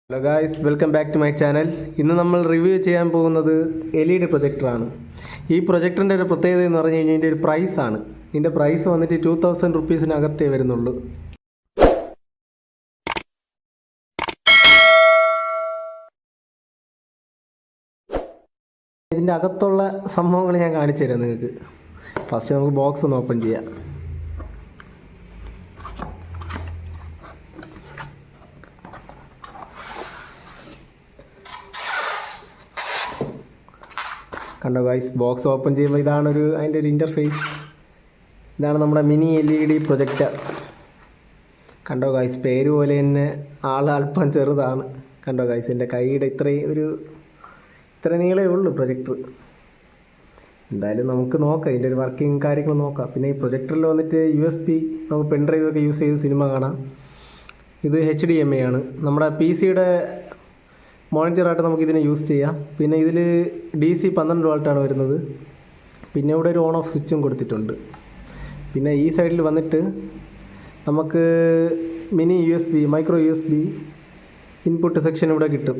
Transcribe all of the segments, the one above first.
Hello guys, welcome back to my channel. ഇന്ന് നമ്മൾ review ചെയ്യാൻ പോകുന്നത് LED പ്രൊജക്ടറാണ്. ഈ പ്രൊജക്ടറിൻ്റെ ഒരു പ്രത്യേകത എന്ന് പറഞ്ഞു കഴിഞ്ഞാൽ ഇതിൻ്റെ ഒരു പ്രൈസാണ്. ഇതിൻ്റെ പ്രൈസ് വന്നിട്ട് 2000 റുപ്പീസിനകത്തേ വരുന്നുള്ളൂ. ഇതിൻ്റെ അകത്തുള്ള സംഭവങ്ങൾ ഞാൻ കാണിച്ചു തരാം നിങ്ങൾക്ക്. ഫസ്റ്റ് നമുക്ക് ബോക്സ് ഒന്ന് ഓപ്പൺ ചെയ്യാം. കണ്ടോ ഗൈസ്, ബോക്സ് ഓപ്പൺ ചെയ്യുമ്പോൾ അതിൻ്റെ ഒരു ഇൻ്റർഫേസ്. ഇതാണ് നമ്മുടെ മിനി LED പ്രൊജക്ടർ. കണ്ടോ ഗൈസ്, പേര് പോലെ തന്നെ അല്പം ചെറുതാണ്. കണ്ടോ ഗൈസ്, എൻ്റെ കൈയുടെ ഇത്ര നീളേ ഉള്ളൂ പ്രൊജക്ടർ. എന്തായാലും നമുക്ക് നോക്കാം, ഇതിൻ്റെ ഒരു വർക്കിംഗ് കാര്യങ്ങൾ നോക്കാം. പിന്നെ ഈ പ്രൊജക്ടറിൽ വന്നിട്ട് USB, നമുക്ക് പെൻഡ്രൈവ് ഒക്കെ യൂസ് ചെയ്ത് സിനിമ കാണാം. ഇത് HDMI ആണ്. നമ്മുടെ PC-യുടെ മോണിറ്ററായിട്ട് നമുക്കിതിനെ യൂസ് ചെയ്യാം. പിന്നെ ഇതിൽ DC 12 വോൾട്ടാണ് വരുന്നത്. പിന്നെ ഇവിടെ ഒരു ഓൺ ഓഫ് സ്വിച്ചും കൊടുത്തിട്ടുണ്ട്. പിന്നെ ഈ സൈഡിൽ വന്നിട്ട് നമുക്ക് mini USB, micro USB input section ഇവിടെ കിട്ടും.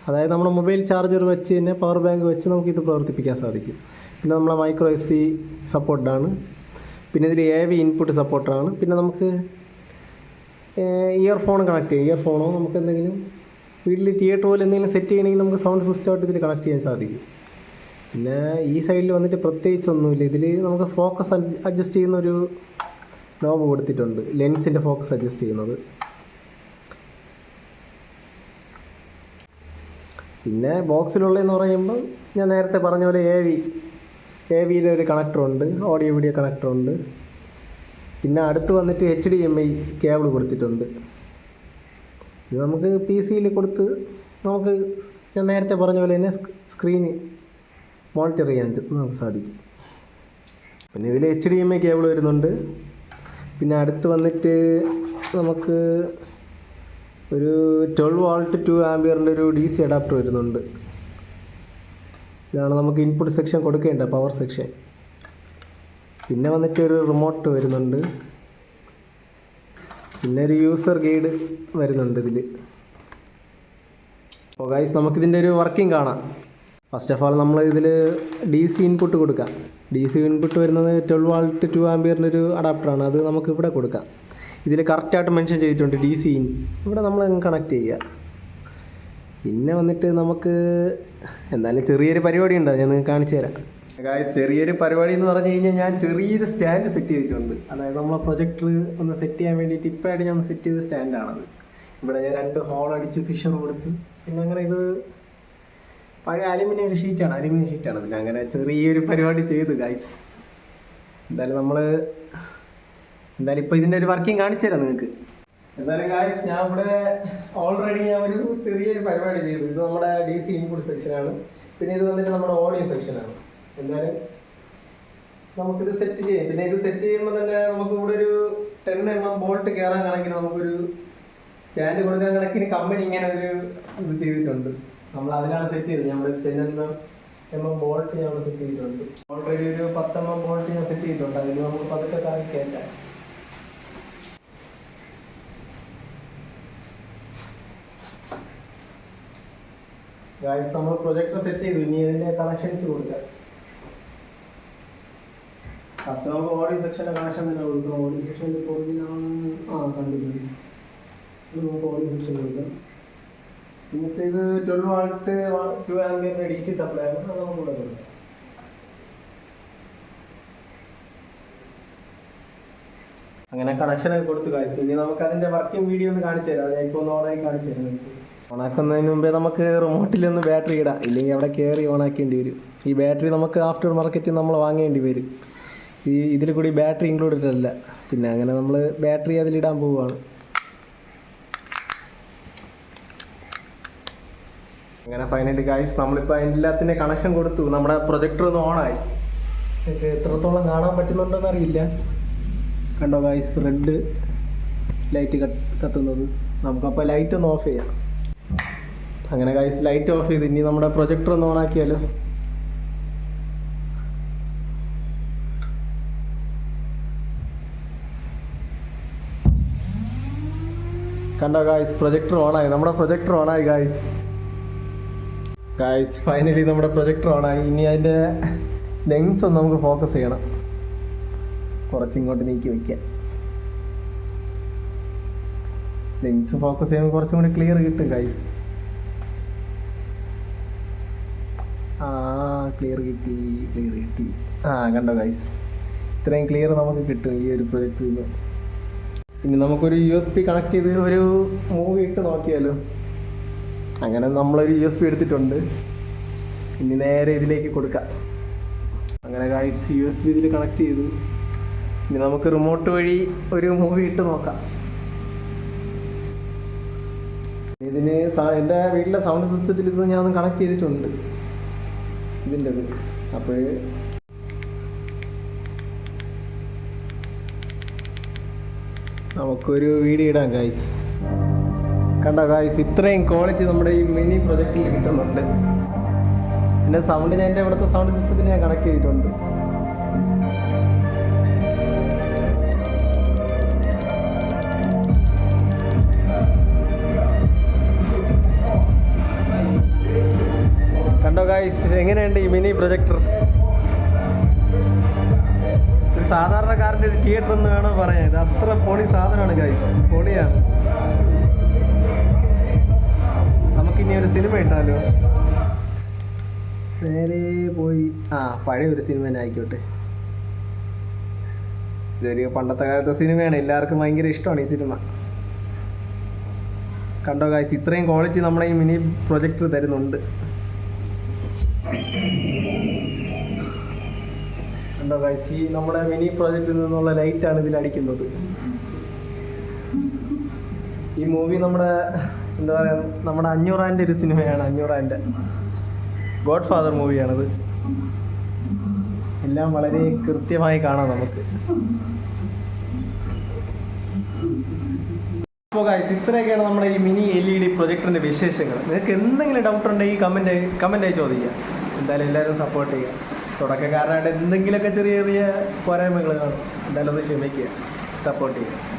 അതായത് നമ്മുടെ മൊബൈൽ ചാർജർ വെച്ച് തന്നെ പവർ ബാങ്ക് വെച്ച് നമുക്കിത് പ്രവർത്തിപ്പിക്കാൻ സാധിക്കും. പിന്നെ നമ്മളെ മൈക്രോ USB സപ്പോർട്ടാണ്. പിന്നെ ഇതിൽ AV ഇൻപുട്ട് സപ്പോർട്ടാണ്. പിന്നെ നമുക്ക് ഇയർഫോൺ കണക്ട് ചെയ്യാം. ഇയർഫോണോ നമുക്ക് എന്തെങ്കിലും വീട്ടിൽ തിയേറ്റർ പോലെ എന്തെങ്കിലും സെറ്റ് ചെയ്യണമെങ്കിൽ നമുക്ക് സൗണ്ട് സിസ്റ്റമായിട്ട് ഇതിൽ കണക്ട് ചെയ്യാൻ സാധിക്കും. പിന്നെ ഈ സൈഡിൽ വന്നിട്ട് പ്രത്യേകിച്ചൊന്നുമില്ല. ഇതിൽ നമുക്ക് ഫോക്കസ് അഡ്ജസ്റ്റ് ചെയ്യുന്നൊരു നോബ് കൊടുത്തിട്ടുണ്ട്, ലെൻസിൻ്റെ ഫോക്കസ് അഡ്ജസ്റ്റ് ചെയ്യുന്നത്. പിന്നെ ബോക്സിലുള്ളതെന്ന് പറയുമ്പോൾ ഞാൻ നേരത്തെ പറഞ്ഞ പോലെ AVയുടെ ഒരു കണക്ടറുണ്ട്, ഓഡിയോ വീഡിയോ കണക്ടറുണ്ട്. പിന്നെ അടുത്ത് വന്നിട്ട് HDMI കേബിൾ കൊടുത്തിട്ടുണ്ട്. ഇത് നമുക്ക് PC-യിൽ കൊടുത്ത് നമുക്ക് ഞാൻ നേരത്തെ പറഞ്ഞ പോലെ തന്നെ സ്ക്രീന് മോണിറ്റർ ചെയ്യാൻ നമുക്ക് സാധിക്കും. പിന്നെ ഇതിൽ HDMI കേബിൾ വരുന്നുണ്ട്. പിന്നെ അടുത്ത് വന്നിട്ട് നമുക്ക് ഒരു 12 വോൾട്ട് 2 ആംപിയറിൻ്റെ ഒരു DC അഡാപ്റ്റർ വരുന്നുണ്ട്. ഇതാണ് നമുക്ക് ഇൻപുട്ട് സെക്ഷൻ കൊടുക്കേണ്ട പവർ സെക്ഷൻ. പിന്നെ വന്നിട്ട് ഒരു റിമോട്ട് വരുന്നുണ്ട്. പിന്നെ ഒരു യൂസർ ഗൈഡ് വരുന്നുണ്ട് ഇതിൽ. അപ്പോൾ ഗൈസ്, നമുക്കിതിൻ്റെ ഒരു വർക്കിംഗ് കാണാം. ഫസ്റ്റ് ഓഫ് ആൾ നമ്മൾ ഇതിൽ DC ഇൻപുട്ട് കൊടുക്കാം. DC ഇൻപുട്ട് വരുന്നത് 12 വോൾട്ട് 2 ആംപിയറിൻ്റെ ഒരു അഡാപ്റ്ററാണ്. അത് നമുക്ക് ഇവിടെ കൊടുക്കാം. ഇതിൽ കറക്റ്റായിട്ട് മെൻഷൻ ചെയ്തിട്ടുണ്ട് DC ഇൻ. ഇവിടെ നമ്മൾ കണക്ട് ചെയ്യുക. പിന്നെ വന്നിട്ട് നമുക്ക് എന്തായാലും ചെറിയൊരു പരിപാടി ഉണ്ട്, ഞാൻ നിങ്ങൾക്ക് കാണിച്ചു തരാം. ഗായ്സ്, ചെറിയൊരു പരിപാടി എന്ന് പറഞ്ഞു കഴിഞ്ഞാൽ ഞാൻ ചെറിയൊരു സ്റ്റാൻഡ് സെറ്റ് ചെയ്തിട്ടുണ്ട്. അതായത് നമ്മളെ പ്രൊജക്ടർ ഒന്ന് സെറ്റ് ചെയ്യാൻ വേണ്ടിയിട്ട് ഇപ്പോഴായിട്ട് ഞാൻ സെറ്റ് ചെയ്ത സ്റ്റാൻഡാണത്. ഇവിടെ ഞാൻ 2 ഹോൾ അടിച്ച് ഫിഷർ കൊടുത്ത്, പിന്നെ അങ്ങനെ ഇത് പഴയ അലുമിനിയം ഷീറ്റാണ്. പിന്നെ അങ്ങനെ ചെറിയൊരു പരിപാടി ചെയ്തു ഗായ്സ്. എന്തായാലും ഇപ്പോൾ ഇതിൻ്റെ ഒരു വർക്കിംഗ് കാണിച്ചു തരാം നിങ്ങൾക്ക്. എന്തായാലും ഗായ്സ്, ഞാൻ ഇവിടെ ഓൾറെഡി ഒരു ചെറിയൊരു പരിപാടി ചെയ്തു. ഇത് നമ്മുടെ DC ഇൻപുട്ട് സെക്ഷനാണ്. പിന്നെ ഇത് വന്നിട്ട് നമ്മുടെ ഓഡിയോ സെക്ഷനാണ്. എന്തായാലും നമുക്കിത് സെറ്റ് ചെയ്യാം. പിന്നെ ഇത് സെറ്റ് ചെയ്യുമ്പോൾ തന്നെ നമുക്ക് ഇവിടെ ഒരു 10 mm ബോൾട്ട് കയറാൻ കണക്കിന് നമുക്കൊരു സ്റ്റാൻഡ് കൊടുക്കാൻ കണക്കിന് കമ്പനി ഇങ്ങനെ ഒരു ഇത് ചെയ്തിട്ടുണ്ട്. നമ്മൾ അതിലാണ് സെറ്റ് ചെയ്തത്. നമ്മൾ 10 mm ബോൾട്ട് നമ്മൾ സെറ്റ് ചെയ്തിട്ടുണ്ട്. ഓൾറെഡി ഒരു 10 mm ബോൾട്ട് ഞാൻ സെറ്റ് ചെയ്തിട്ടുണ്ട്. അതിന് നമുക്ക് പതുക്കെ കയറ്റാം. ഗായ്സ്, നമ്മൾ പ്രൊജക്ടർ സെറ്റ് ചെയ്തു. ഇനി അതിൻ്റെ കണക്ഷൻസ് കൊടുക്കാം. ഫസ്റ്റ് നമുക്ക് ഓഡിയോ സെക്ഷൻ്റെ കണക്ഷൻ തന്നെ കൊടുക്കാം. ഓഡിയോ സെക്ഷനിൽ പുറകിലാണ് കണ്ടു ഗൈസ്. നമുക്ക് ഓഡിയോ സെക്ഷൻ കൊടുക്കാം. എന്നിട്ട് ഇത് 12 വോൾട്ട് 2 ആംപിയറിൻ്റെ DC സപ്ലൈ ആണ്. അത് നമുക്ക് ഇവിടെ കൊടുക്കാം. അങ്ങനെ കണക്ഷനൊക്കെ കൊടുത്തു ഗൈസ്. ഇനി നമുക്ക് അതിൻ്റെ വർക്കിംഗ് വീഡിയോ ഒന്ന് കാണിച്ചു തരാം. ഞാൻ ഇപ്പോൾ ഒന്ന് ഓണാക്കി കാണിച്ചു തരാം. ഓണാക്കുന്നതിന് മുമ്പേ നമുക്ക് റിമോട്ടിലൊന്ന് ബാറ്ററി ഇടാം, ഇല്ലെങ്കിൽ അവിടെ കയറി ഓണാക്കേണ്ടി വരും. ഈ ബാറ്ററി നമുക്ക് ആഫ്റ്റർ മാർക്കറ്റിൽ നമ്മൾ വാങ്ങേണ്ടി വരും. ഇതിൽ കൂടി ബാറ്ററി ഇൻക്ലൂഡഡ് അല്ല. പിന്നെ അങ്ങനെ നമ്മൾ ബാറ്ററി അതിലിടാൻ പോവുകയാണ്. അങ്ങനെ ഫൈനലി ഗായ്സ്, നമ്മളിപ്പോൾ എല്ലാത്തിൻ്റെ കണക്ഷൻ കൊടുത്തു. നമ്മുടെ പ്രൊജക്ടർ ഒന്ന് ഓണായി. നിങ്ങൾക്ക് എത്രത്തോളം കാണാൻ പറ്റുന്നുണ്ടെന്ന് അറിയില്ല. കണ്ടോ ഗായ്സ്, റെഡ് ലൈറ്റ് കത്തുന്നത്. നമുക്കപ്പോൾ ലൈറ്റ് ഒന്ന് ഓഫ് ചെയ്യാം. അങ്ങനെ ഗായ്സ്, ലൈറ്റ് ഓഫ് ചെയ്ത് ഇനി നമ്മുടെ പ്രൊജക്ടർ ഒന്ന് ഓണാക്കിയാലോ. കണ്ടോ ഗായ്സ്, പ്രൊജക്ടർ ഓണായി. നമ്മുടെ പ്രൊജക്ടർ ഓണായി ഗായ്സ്. ഗായ്സ് ഫൈനലി നമ്മുടെ പ്രൊജക്ടർ ഓണായി. ഇനി അതിൻ്റെ ലെൻസ് ഒന്ന് നമുക്ക് ഫോക്കസ് ചെയ്യണം. കുറച്ചിങ്ങോട്ട് നീക്കി വയ്ക്കാം. ലെൻസ് ഫോക്കസ് ചെയ്യുമ്പോൾ കുറച്ചും കൂടി ക്ലിയർ കിട്ടും ഗായ്സ്. ക്ലിയർ കിട്ടി. കണ്ടോ ഗായ്സ്, ഇത്രയും ക്ലിയർ നമുക്ക് കിട്ടും ഈ ഒരു പ്രൊജക്ടറിൽ നിന്ന്. ഇനി നമുക്കൊരു USB കണക്ട് ചെയ്ത് ഒരു മൂവി ഇട്ട് നോക്കിയാലോ. അങ്ങനെ നമ്മളൊരു USB എടുത്തിട്ടുണ്ട്. ഇനി നേരെ ഇതിലേക്ക് കൊടുക്കാം. അങ്ങനെ ഗായ്സ് USB ഇതിൽ കണക്ട് ചെയ്തു. ഇനി നമുക്ക് റിമോട്ട് വഴി ഒരു മൂവി ഇട്ട് നോക്കാം. ഇതിന് എൻ്റെ വീട്ടിലെ സൗണ്ട് സിസ്റ്റത്തിൽ ഇത് ഞാൻ കണക്ട് ചെയ്തിട്ടുണ്ട് ഇതിൻ്റെ. അപ്പോൾ നമുക്കൊരു വീഡിയോ ഇടാം ഗായ്സ്. കണ്ടോ ഗായ്സ്, ഇത്രയും ക്വാളിറ്റി നമ്മുടെ ഈ മിനി പ്രൊജക്റ്റിൽ കിട്ടുന്നുണ്ട്. പിന്നെ സൗണ്ട് ഞാൻ എൻ്റെ ഇവിടുത്തെ സൗണ്ട് സിസ്റ്റത്തിന് ഞാൻ കണക്ട് ചെയ്തിട്ടുണ്ട്. കണ്ടോ ഗായ്സ്, എങ്ങനെയുണ്ട് ഈ മിനി പ്രൊജക്ടർ? ഒരു സാധാരണക്കാരൻ്റെ ഒരു തിയേറ്റർ എന്ന് വേണം പറയാൻ. ഇത് അത്ര പൊളി സാധനമാണ് ഗായ്സ്, പൊളിയാണ്. നമുക്കിനി ഒരു സിനിമ ഇട്ടാലോ. നേരെ പോയി പഴയ ഒരു സിനിമ തന്നെ ആയിക്കോട്ടെ. ഇതൊരു പണ്ടത്തെ കാലത്തെ സിനിമയാണ്, എല്ലാവർക്കും ഭയങ്കര ഇഷ്ടമാണ് ഈ സിനിമ. കണ്ടോ ഗായ്സ്, ഇത്രയും ക്വാളിറ്റി നമ്മുടെ ഈ മിനി പ്രൊജക്ടർ തരുന്നുണ്ട്. കണ്ടോ ഗായ്സ്, ഈ നമ്മുടെ മിനി പ്രോജക്റ്റിൽ നിന്നുള്ള ലൈറ്റാണ് ഇതിൽ അടിക്കുന്നത്. ഈ മൂവി നമ്മുടെ എന്താ പറയുക, നമ്മുടെ 500 ഒരു സിനിമയാണ്. 500 ഗോഡ് ഫാദർ മൂവിയാണത്. എല്ലാം വളരെ കൃത്യമായി കാണാം നമുക്ക്. അപ്പോൾ ഗായ്സ്, ഇത്രയൊക്കെയാണ് നമ്മുടെ ഈ മിനി LED പ്രൊജക്ടറിൻ്റെ വിശേഷങ്ങൾ. നിങ്ങൾക്ക് എന്തെങ്കിലും ഡൗട്ട് ഉണ്ടെങ്കിൽ കമൻറ്റായി ചോദിക്കുക. എന്തായാലും എല്ലാവരും സപ്പോർട്ട് ചെയ്യുക. തുടക്കക്കാരനായിട്ട് എന്തെങ്കിലുമൊക്കെ ചെറിയ ചെറിയ പോരായ്മകൾ കാണും. എന്തായാലും ഒന്ന് ക്ഷമിക്കുക, സപ്പോർട്ട് ചെയ്യുക.